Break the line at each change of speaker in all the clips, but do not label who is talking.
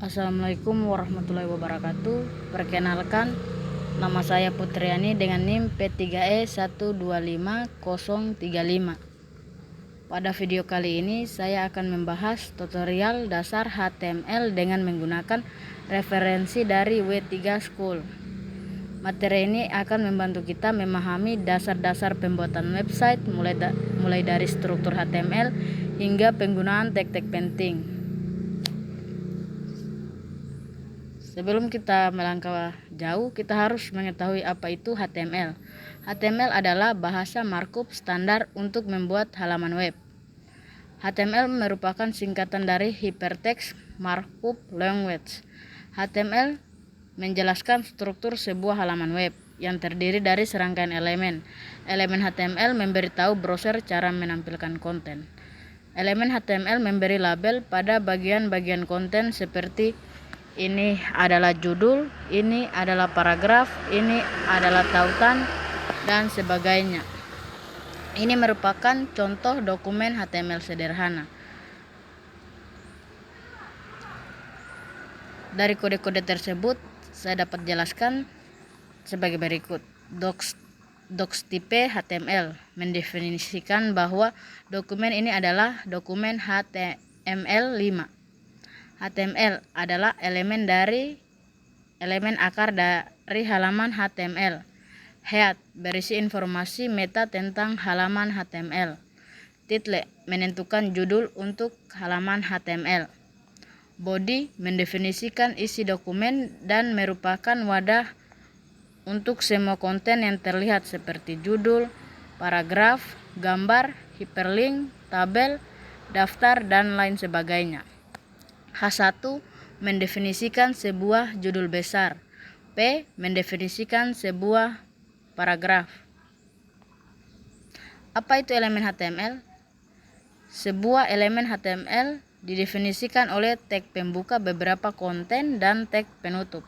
Assalamualaikum warahmatullahi wabarakatuh. Perkenalkan, nama saya Putriani dengan NIM P3E125035. Pada video kali ini saya akan membahas tutorial dasar HTML dengan menggunakan referensi dari W3 School. Materi ini akan membantu kita memahami dasar-dasar pembuatan website mulai dari struktur HTML hingga penggunaan tag-tag penting. Sebelum kita melangkah jauh, kita harus mengetahui apa itu HTML. HTML adalah bahasa markup standar untuk membuat halaman web. HTML merupakan singkatan dari Hypertext Markup Language. HTML menjelaskan struktur sebuah halaman web yang terdiri dari serangkaian elemen. Elemen HTML memberitahu browser cara menampilkan konten. Elemen HTML memberi label pada bagian-bagian konten seperti ini adalah judul, ini adalah paragraf, ini adalah tautan, dan sebagainya. Ini merupakan contoh dokumen HTML sederhana. Dari kode-kode tersebut, saya dapat jelaskan sebagai berikut. Docs tipe HTML mendefinisikan bahwa dokumen ini adalah dokumen HTML5. HTML adalah elemen akar dari halaman HTML. Head berisi informasi meta tentang halaman HTML. Title menentukan judul untuk halaman HTML. Body mendefinisikan isi dokumen dan merupakan wadah untuk semua konten yang terlihat seperti judul, paragraf, gambar, hyperlink, tabel, daftar, dan lain sebagainya. H1 mendefinisikan sebuah judul besar. P mendefinisikan sebuah paragraf. Apa itu elemen HTML? Sebuah elemen HTML didefinisikan oleh tag pembuka beberapa konten dan tag penutup.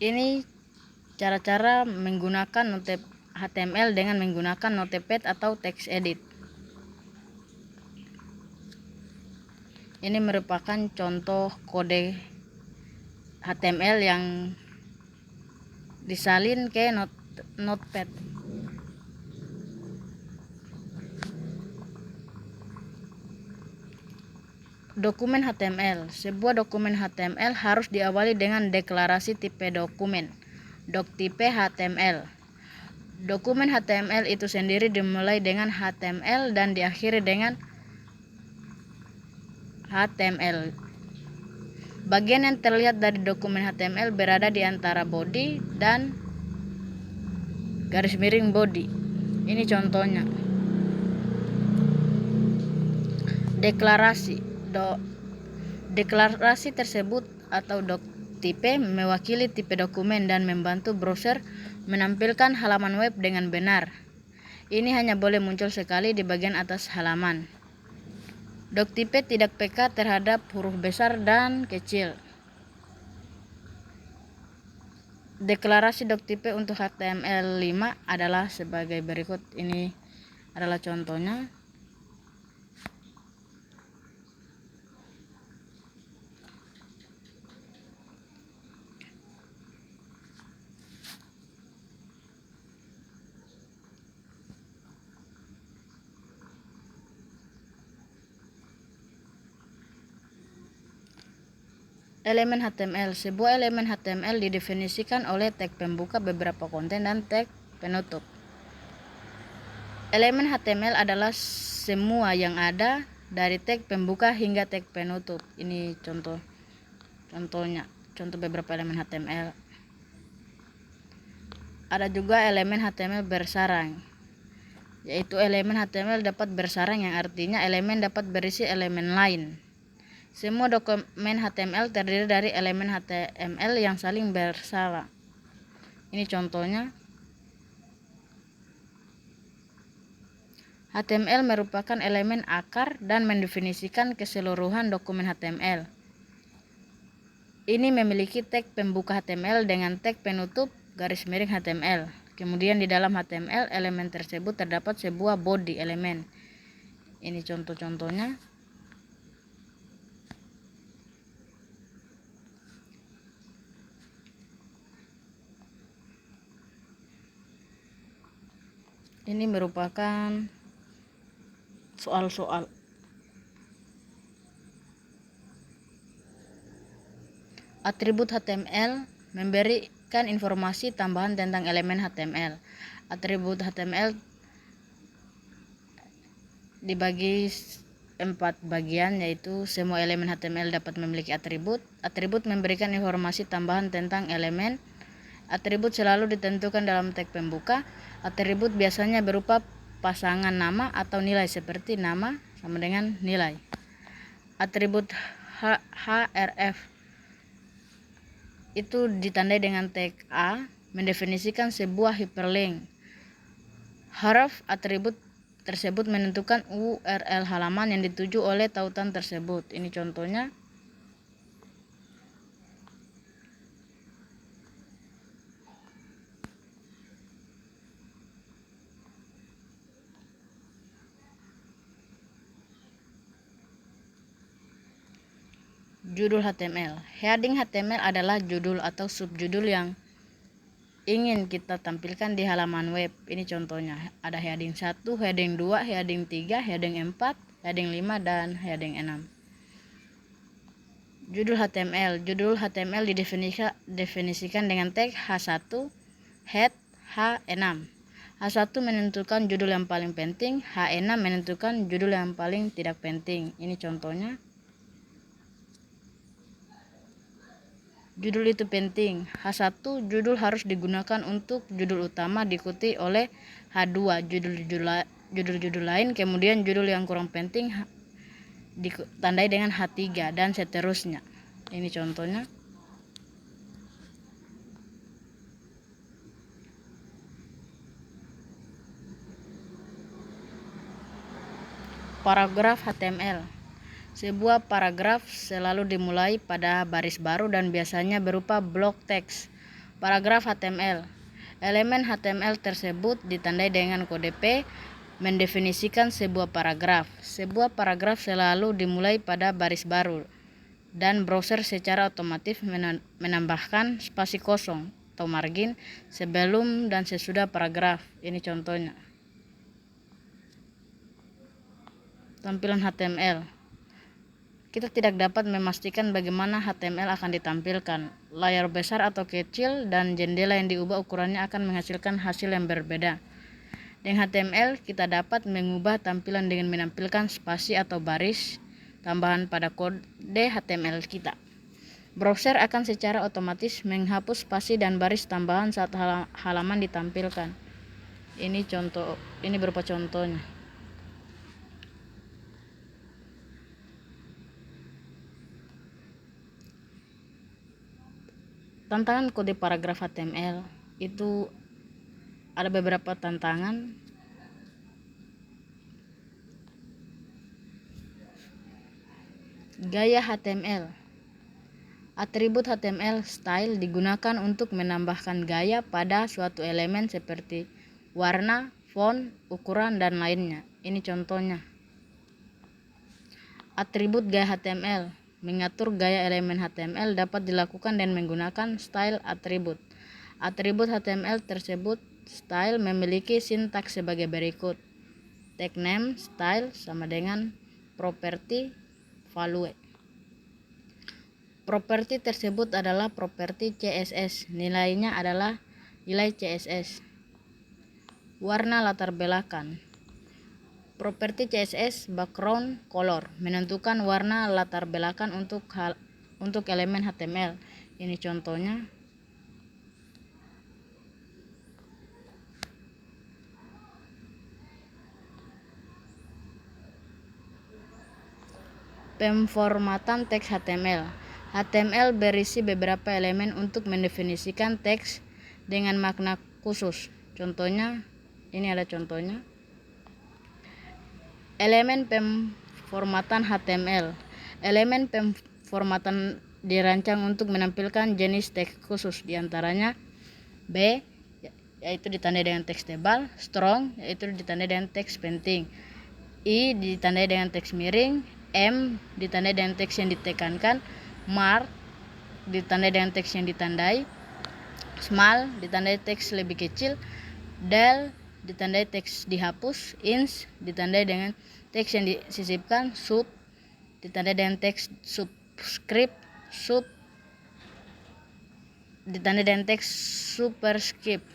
Ini cara-cara menggunakan HTML dengan menggunakan Notepad atau text edit. Ini merupakan contoh kode HTML yang disalin ke Notepad. Dokumen HTML. Sebuah dokumen HTML harus diawali dengan deklarasi tipe dokumen. Doc tipe HTML. Dokumen HTML itu sendiri dimulai dengan HTML dan diakhiri dengan HTML. Bagian yang terlihat dari dokumen HTML berada di antara body dan garis miring body. Ini contohnya. Deklarasi tersebut atau doc tipe mewakili tipe dokumen dan membantu browser menampilkan halaman web dengan benar. Ini hanya boleh muncul sekali di bagian atas halaman. Doc tipe tidak peka terhadap huruf besar dan kecil. Deklarasi doc tipe untuk HTML5 adalah sebagai berikut. Ini adalah contohnya. Elemen HTML. Sebuah elemen HTML didefinisikan oleh tag pembuka beberapa konten dan tag penutup. Elemen HTML adalah semua yang ada dari tag pembuka hingga tag penutup. Ini contohnya, contoh beberapa elemen HTML. Ada juga elemen HTML bersarang, yaitu elemen HTML dapat bersarang yang artinya elemen dapat berisi elemen lain. Semua dokumen HTML terdiri dari elemen HTML yang saling bersala. Ini contohnya. HTML merupakan elemen akar dan mendefinisikan keseluruhan dokumen HTML. ini memiliki tag pembuka HTML dengan tag penutup garis miring HTML. Kemudian di dalam HTML elemen tersebut terdapat sebuah body elemen. Ini contoh-contohnya. Ini merupakan soal-soal. Atribut HTML memberikan informasi tambahan tentang elemen HTML. Atribut HTML dibagi 4 bagian, yaitu semua elemen HTML dapat memiliki atribut. Atribut memberikan informasi tambahan tentang elemen. Atribut selalu ditentukan dalam tag pembuka. Atribut biasanya berupa pasangan nama atau nilai seperti nama sama dengan nilai. Atribut href itu ditandai dengan tag A, mendefinisikan sebuah hyperlink. Huruf atribut tersebut menentukan URL halaman yang dituju oleh tautan tersebut. Ini contohnya. Judul HTML. Heading HTML adalah judul atau subjudul yang ingin kita tampilkan di halaman web. Ini contohnya. Ada heading 1, heading 2, heading 3, heading 4, heading 5, dan heading 6. Judul HTML. Judul HTML didefinisikan dengan tag H1, head, H6. H1 menentukan judul yang paling penting, H6 menentukan judul yang paling tidak penting. Ini contohnya. Judul itu penting. H1 judul harus digunakan untuk judul utama, diikuti oleh H2 judul-judul lain, kemudian judul yang kurang penting ditandai dengan H3 dan seterusnya. Ini contohnya. Paragraf HTML. Sebuah paragraf selalu dimulai pada baris baru dan biasanya berupa blok teks. Paragraf HTML. Elemen HTML tersebut ditandai dengan kode P, mendefinisikan sebuah paragraf. Sebuah paragraf selalu dimulai pada baris baru dan browser secara otomatis menambahkan spasi kosong atau margin sebelum dan sesudah paragraf. Ini contohnya. Tampilan HTML. Kita tidak dapat memastikan bagaimana HTML akan ditampilkan. Layar besar atau kecil dan jendela yang diubah ukurannya akan menghasilkan hasil yang berbeda. Dengan HTML, kita dapat mengubah tampilan dengan menampilkan spasi atau baris tambahan pada kode HTML kita. Browser akan secara otomatis menghapus spasi dan baris tambahan saat halaman ditampilkan. Ini berupa contohnya. Tantangan kode paragraf HTML itu ada beberapa tantangan. Gaya HTML. Atribut HTML style digunakan untuk menambahkan gaya pada suatu elemen seperti warna, font, ukuran, dan lainnya. Ini contohnya. Atribut gaya HTML. Mengatur gaya elemen HTML dapat dilakukan dengan menggunakan style atribut. Atribut HTML tersebut style memiliki sintaks sebagai berikut. Tag name style sama dengan property value. Properti tersebut adalah properti CSS. Nilainya adalah nilai CSS. Warna latar belakang. Properti CSS background color menentukan warna latar belakang untuk elemen HTML. Ini contohnya. Pemformatan teks HTML. HTML berisi beberapa elemen untuk mendefinisikan teks dengan makna khusus. Contohnya, ini ada contohnya. Elemen pemformatan HTML. Elemen pemformatan dirancang untuk menampilkan jenis teks khusus, diantaranya B, yaitu ditandai dengan teks tebal, strong, yaitu ditandai dengan teks penting, I ditandai dengan teks miring, M ditandai dengan teks yang ditekankan, mark ditandai dengan teks yang ditandai, small ditandai teks lebih kecil, del ditandai teks dihapus, ins ditandai dengan teks yang disisipkan, sub ditandai dengan teks subscript, sub ditandai dengan teks superscript.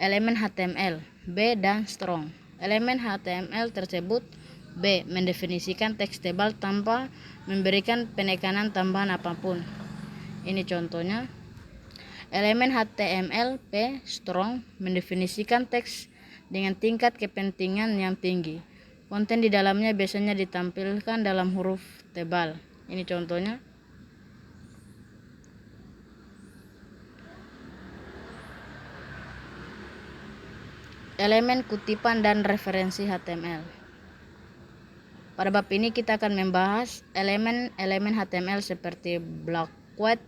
Elemen HTML B dan strong. Elemen HTML tersebut: B. Mendefinisikan teks tebal tanpa memberikan penekanan tambahan apapun. Ini contohnya. Elemen HTML P strong mendefinisikan teks dengan tingkat kepentingan yang tinggi. Konten di dalamnya biasanya ditampilkan dalam huruf tebal. Ini contohnya. Elemen kutipan dan referensi HTML. Pada bab ini kita akan membahas elemen-elemen HTML seperti block quote,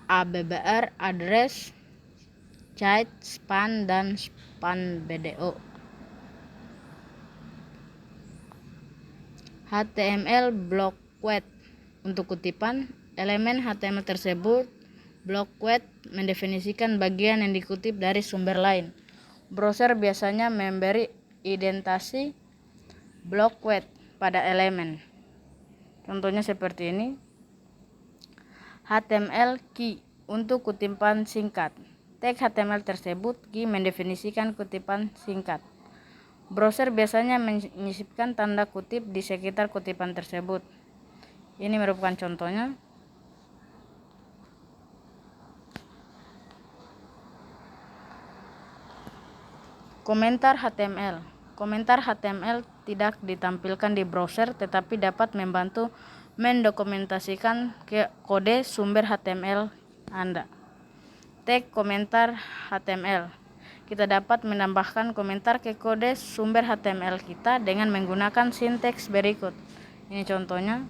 ABBR, address, cite, span, dan span BDO. HTML block quote. Untuk kutipan, elemen HTML tersebut block quote mendefinisikan bagian yang dikutip dari sumber lain. Browser biasanya memberi indentasi block quote pada elemen. Contohnya seperti ini. HTML key untuk kutipan singkat. Teks HTML tersebut key mendefinisikan kutipan singkat. Browser biasanya menyisipkan tanda kutip di sekitar kutipan tersebut. Ini merupakan contohnya. Komentar HTML. Komentar HTML tidak ditampilkan di browser tetapi dapat membantu mendokumentasikan kode sumber HTML Anda. Tag komentar HTML. Kita dapat menambahkan komentar ke kode sumber HTML kita dengan menggunakan sinteks berikut. Ini contohnya.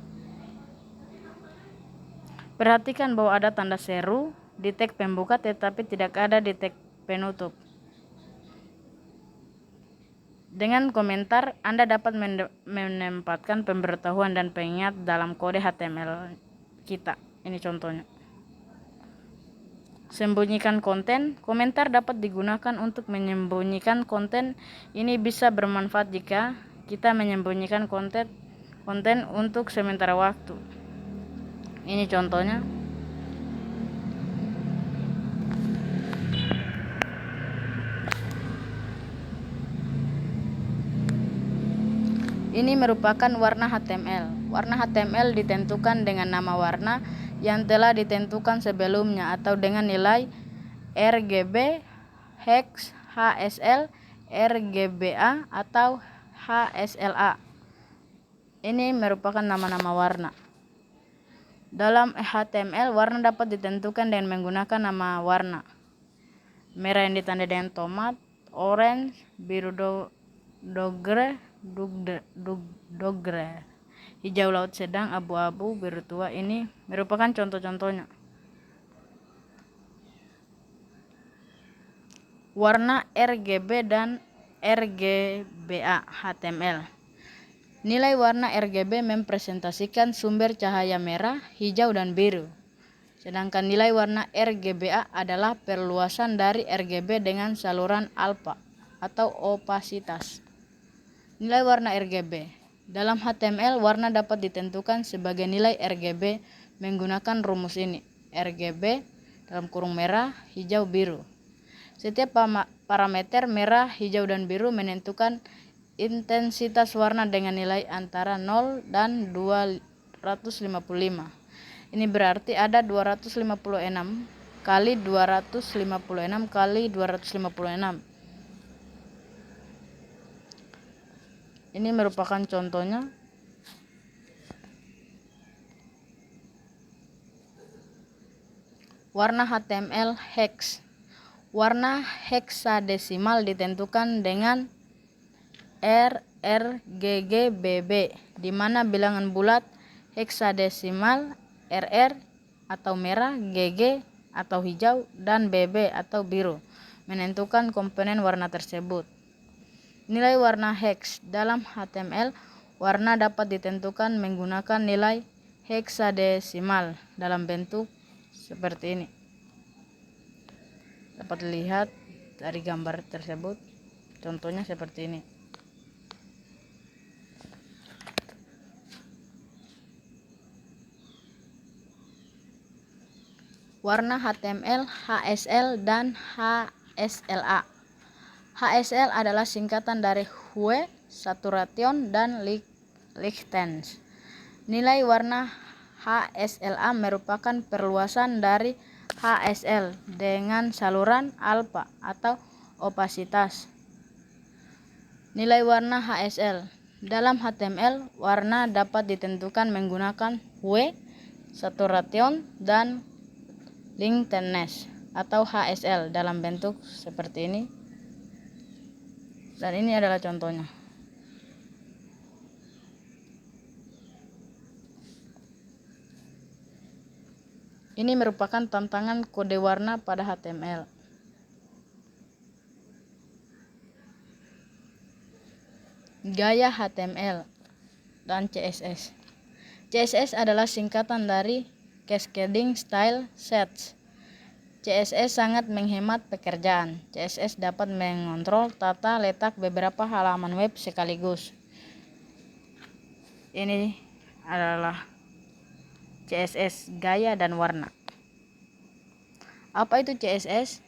Perhatikan bahwa ada tanda seru di tag pembuka tetapi tidak ada di tag penutup. Dengan komentar, Anda dapat menempatkan pemberitahuan dan pengingat dalam kode HTML kita. Ini contohnya. Sembunyikan konten. Komentar dapat digunakan untuk menyembunyikan konten. Ini bisa bermanfaat jika kita menyembunyikan konten untuk sementara waktu. Ini contohnya. Ini merupakan warna HTML. Warna HTML ditentukan dengan nama warna yang telah ditentukan sebelumnya atau dengan nilai RGB, hex, HSL, RGBA, atau HSLA. Ini merupakan nama-nama warna. Dalam HTML, warna dapat ditentukan dengan menggunakan nama warna. Merah yang ditandai dengan tomat, orange, biru dogre, hijau laut sedang, abu-abu, biru tua. Ini merupakan contoh-contohnya. Warna RGB dan RGBA HTML. Nilai warna RGB mempresentasikan sumber cahaya merah, hijau, dan biru. Sedangkan nilai warna RGBA adalah perluasan dari RGB dengan saluran alfa atau opasitas. Nilai warna RGB. Dalam HTML, warna dapat ditentukan sebagai nilai RGB menggunakan rumus ini. RGB dalam kurung merah, hijau, biru. Setiap parameter merah, hijau, dan biru menentukan intensitas warna dengan nilai antara 0 dan 255. Ini berarti ada 256 kali 256 kali 256. Ini merupakan contohnya. Warna HTML hex. Warna heksadesimal ditentukan dengan RRGGBB, di mana bilangan bulat heksadesimal, RR atau merah, GG atau hijau, dan BB atau biru. Menentukan komponen warna tersebut. Nilai warna hex dalam HTML, warna dapat ditentukan menggunakan nilai heksadesimal dalam bentuk seperti ini. Dapat dilihat dari gambar tersebut, contohnya seperti ini. Warna HTML, HSL, dan HSLA. HSL adalah singkatan dari Hue, Saturation, dan Lichtens. Nilai warna HSLA merupakan perluasan dari HSL dengan saluran alfa atau opasitas. Nilai warna HSL dalam HTML, warna dapat ditentukan menggunakan Hue, Saturation, dan Lichtness atau HSL dalam bentuk seperti ini. Dan ini adalah contohnya. Ini merupakan tantangan kode warna pada HTML. Gaya HTML dan CSS. CSS adalah singkatan dari Cascading Style Sets. CSS sangat menghemat pekerjaan. CSS dapat mengontrol tata letak beberapa halaman web sekaligus. Ini adalah CSS, gaya dan warna. Apa itu CSS?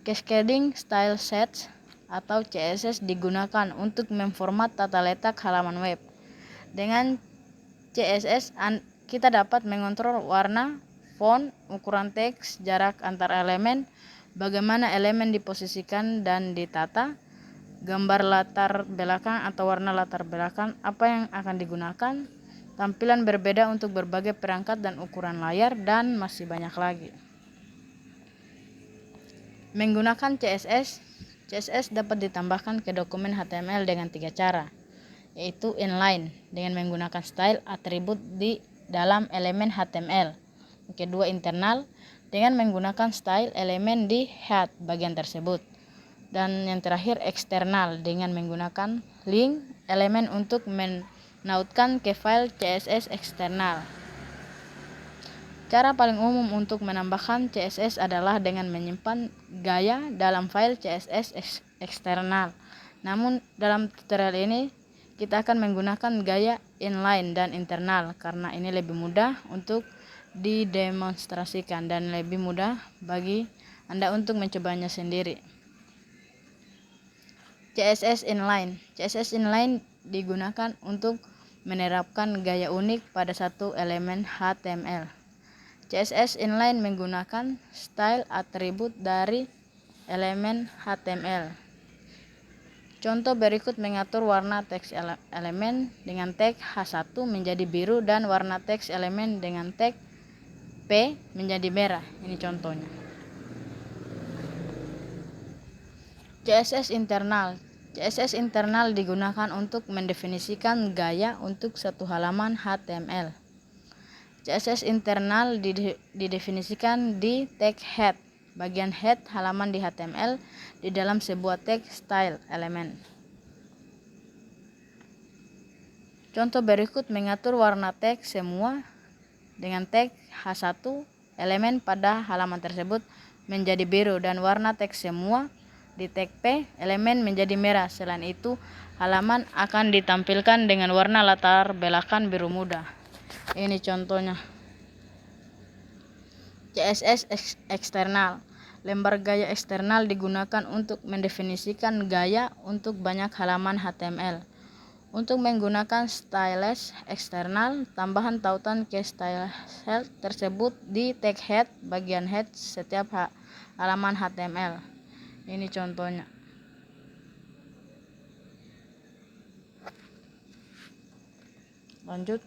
Cascading Style Sets atau CSS digunakan untuk memformat tata letak halaman web. Dengan CSS kita dapat mengontrol warna, font, ukuran teks, jarak antar elemen, bagaimana elemen diposisikan dan ditata, gambar latar belakang atau warna latar belakang, apa yang akan digunakan, tampilan berbeda untuk berbagai perangkat dan ukuran layar, dan masih banyak lagi. Menggunakan CSS dapat ditambahkan ke dokumen HTML dengan 3 cara, yaitu inline dengan menggunakan style atribut di dalam elemen HTML. Kedua, internal dengan menggunakan style elemen di head bagian tersebut. Dan yang terakhir, eksternal dengan menggunakan link elemen untuk menautkan ke file CSS eksternal. Cara paling umum untuk menambahkan CSS adalah dengan menyimpan gaya dalam file CSS eksternal. Namun dalam tutorial ini kita akan menggunakan gaya inline dan internal karena ini lebih mudah untuk didemonstrasikan dan lebih mudah bagi Anda untuk mencobanya sendiri. CSS inline digunakan untuk menerapkan gaya unik pada satu elemen HTML. CSS inline menggunakan style atribut dari elemen HTML. Contoh berikut mengatur warna teks elemen dengan tag H1 menjadi biru dan warna teks elemen dengan tag P menjadi merah. Ini contohnya. CSS internal digunakan untuk mendefinisikan gaya untuk satu halaman HTML. CSS internal didefinisikan di tag head, bagian head halaman di HTML di dalam sebuah tag style elemen. Contoh berikut mengatur warna teks semua dengan tag H1 elemen pada halaman tersebut menjadi biru dan warna teks semua di tag P elemen menjadi merah. Selain itu, halaman akan ditampilkan dengan warna latar belakang biru muda. Ini contohnya. CSS eksternal. Lembar gaya eksternal digunakan untuk mendefinisikan gaya untuk banyak halaman HTML. Untuk menggunakan styles eksternal, tambahan tautan ke style tersebut di tag head bagian head setiap halaman HTML. Ini contohnya. Lanjut.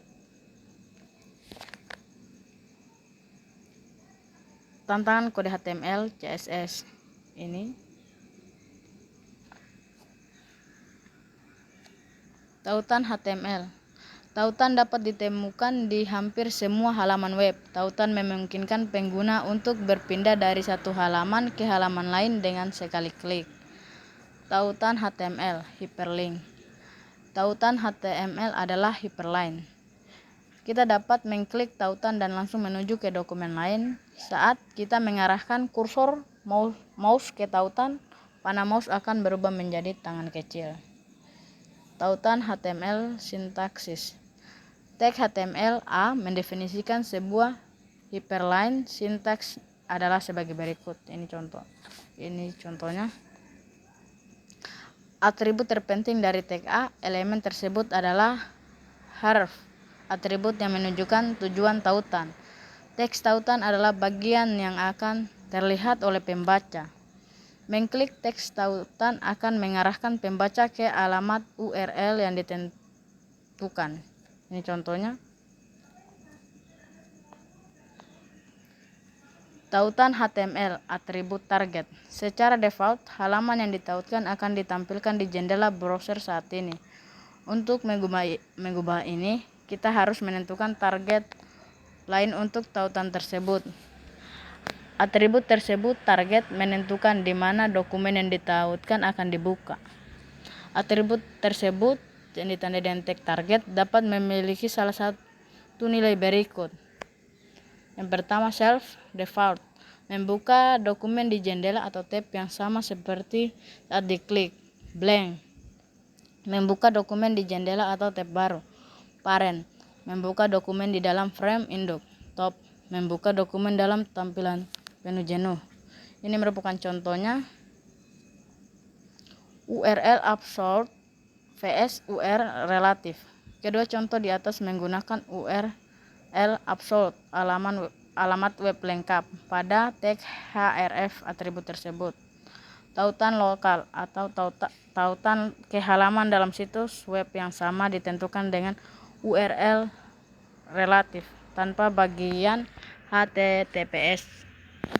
Tantangan kode HTML CSS ini. Tautan HTML. Tautan dapat ditemukan di hampir semua halaman web. Tautan memungkinkan pengguna untuk berpindah dari satu halaman ke halaman lain dengan sekali klik. Tautan HTML, hyperlink. Tautan HTML adalah hyperlink. Kita dapat mengklik tautan dan langsung menuju ke dokumen lain. Saat kita mengarahkan kursor mouse ke tautan, panah mouse akan berubah menjadi tangan kecil. Tautan HTML sintaksis. Tag HTML A mendefinisikan sebuah hyperlink. Sintaks adalah sebagai berikut. Ini contohnya. Atribut terpenting dari tag A, elemen tersebut adalah href, atribut yang menunjukkan tujuan tautan. Teks tautan adalah bagian yang akan terlihat oleh pembaca. Mengklik teks tautan akan mengarahkan pembaca ke alamat URL yang ditentukan. Ini contohnya. Tautan HTML, atribut target. Secara default, halaman yang ditautkan akan ditampilkan di jendela browser saat ini. Untuk mengubah ini, kita harus menentukan target lain untuk tautan tersebut. Atribut tersebut target menentukan di mana dokumen yang ditautkan akan dibuka. Atribut tersebut yang ditandai dengan tag target dapat memiliki salah satu nilai berikut. Yang pertama, self default, membuka dokumen di jendela atau tab yang sama seperti saat diklik. Blank, membuka dokumen di jendela atau tab baru. Parent, membuka dokumen di dalam frame induk. Top, membuka dokumen dalam tampilan menu jenuh. Ini merupakan contohnya. URL absolute vs URL relatif. Kedua contoh di atas menggunakan URL absolute, alamat web lengkap, pada tag href atribut tersebut. Tautan lokal atau tautan ke halaman dalam situs web yang sama ditentukan dengan URL relatif tanpa bagian https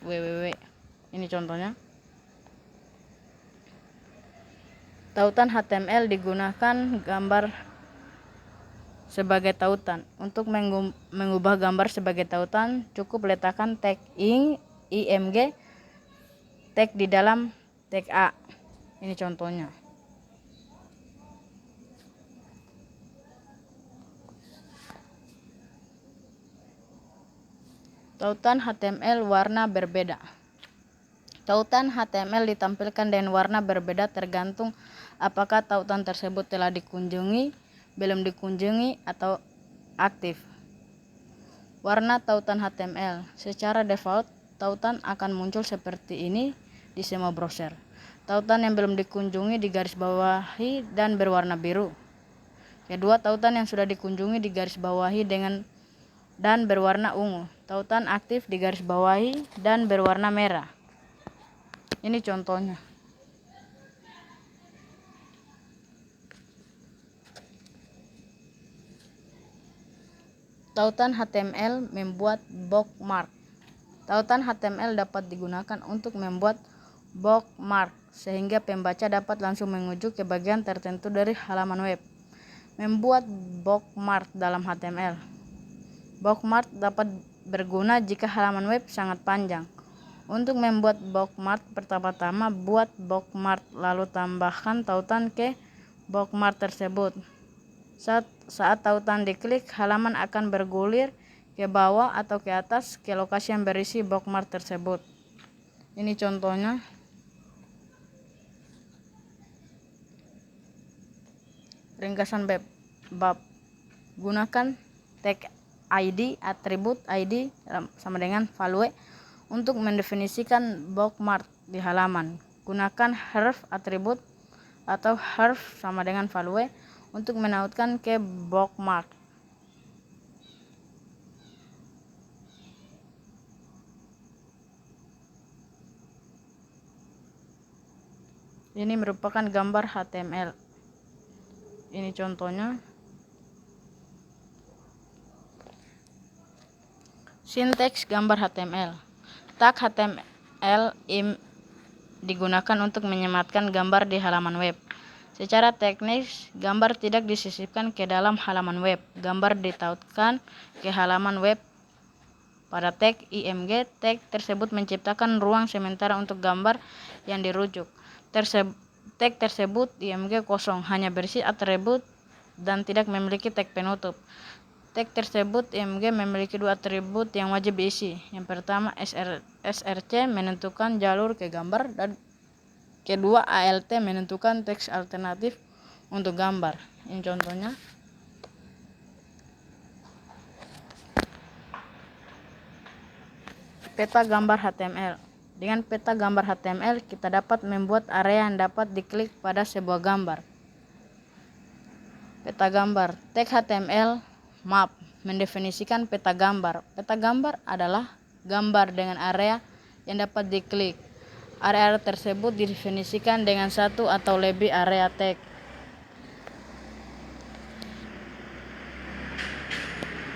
www. Ini contohnya. Tautan HTML digunakan gambar sebagai tautan. Untuk mengubah gambar sebagai tautan, cukup letakkan tag img tag di dalam tag A. Ini contohnya. Tautan HTML warna berbeda. Tautan HTML ditampilkan dengan warna berbeda tergantung apakah tautan tersebut telah dikunjungi, belum dikunjungi, atau aktif. Warna tautan HTML. Secara default, tautan akan muncul seperti ini di semua browser. Tautan yang belum dikunjungi digarisbawahi dan berwarna biru. Kedua, tautan yang sudah dikunjungi digarisbawahi dan berwarna ungu. Tautan aktif digarisbawahi dan berwarna merah. Ini contohnya. Tautan HTML membuat bookmark. Tautan HTML dapat digunakan untuk membuat bookmark sehingga pembaca dapat langsung menuju ke bagian tertentu dari halaman web. Membuat bookmark dalam HTML. Bookmark dapat berguna jika halaman web sangat panjang. Untuk membuat bookmark, pertama-tama buat bookmark lalu tambahkan tautan ke bookmark tersebut. Saat tautan diklik, halaman akan bergulir ke bawah atau ke atas ke lokasi yang berisi bookmark tersebut. Ini contohnya. Ringkasan bab. Gunakan tag ID, atribut ID sama dengan value untuk mendefinisikan bookmark di halaman. Gunakan href atribut atau href sama dengan value untuk menautkan ke bookmark. Ini merupakan gambar HTML. Ini contohnya. Sinteks gambar HTML. Tag HTML digunakan untuk menyematkan gambar di halaman web. Secara teknis, gambar tidak disisipkan ke dalam halaman web. Gambar ditautkan ke halaman web pada tag IMG. Tag tersebut menciptakan ruang sementara untuk gambar yang dirujuk. Tag tersebut IMG kosong, hanya berisi atribut dan tidak memiliki tag penutup. Tag tersebut IMG memiliki dua atribut yang wajib diisi. Yang pertama SRC menentukan jalur ke gambar, dan kedua ALT menentukan teks alternatif untuk gambar. Ini contohnya. Peta gambar HTML. Dengan peta gambar HTML, kita dapat membuat area yang dapat diklik pada sebuah gambar. Peta gambar. Tag HTML map mendefinisikan peta gambar. Peta gambar adalah gambar dengan area yang dapat diklik. Area tersebut didefinisikan dengan satu atau lebih area tag.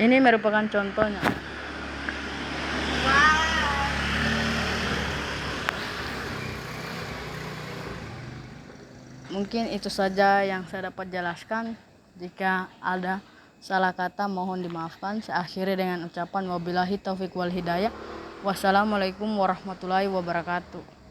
Ini merupakan contohnya. Mungkin itu saja yang saya dapat jelaskan. Jika ada salah kata mohon dimaafkan. Saya akhiri dengan ucapan wabillahi taufiq wal hidayah. Wassalamualaikum warahmatullahi wabarakatuh.